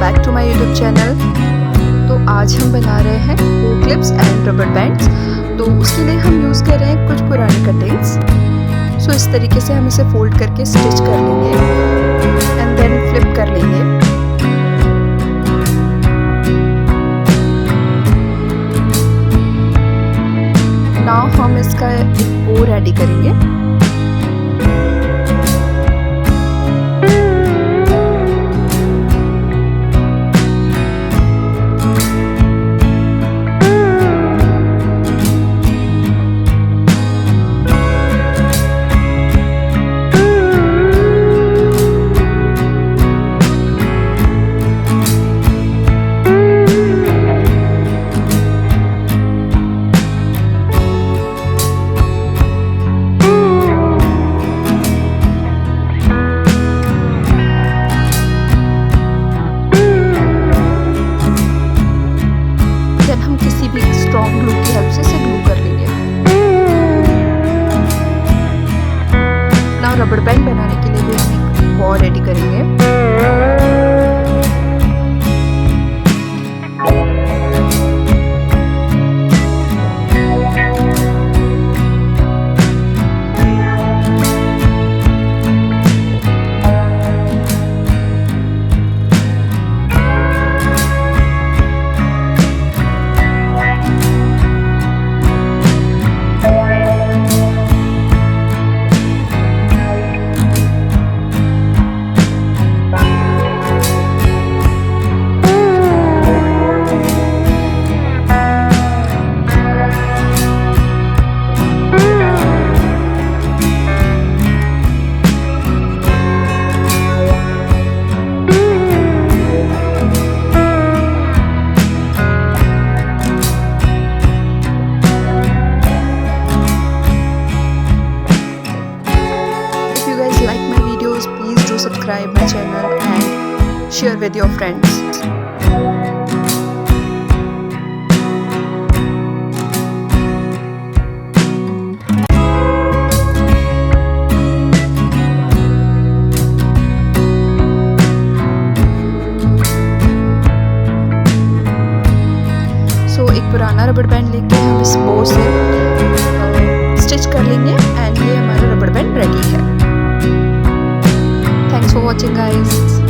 Back to my YouTube channel. तो आज हम बना रहे हैं वो क्लिप्स एंड रबर बैंड्स। तो उसके लिए हम यूज़ कर रहे हैं कुछ पुरानी कटिंग्स। सो इस तरीके से हम इसे फोल्ड करके स्टिच कर लेंगे एंड देन फ्लिप कर लेंगे। नाउ हम इसका एक बो रेडी करेंगे। स्ट्रॉन्ग ग्लू की हेल्प से इसे ग्लू कर लेंगे। नाउ रबर बैंड बनाने के लिए भी हम एक बॉल रेडी करेंगे। Please do subscribe my channel and share with your friends. So एक पुराना रबर बैंड लेके हम इस बो से स्टिच कर लेंगे एंड ये हमारा रबर बैंड रेडी है। Thanks for watching guys.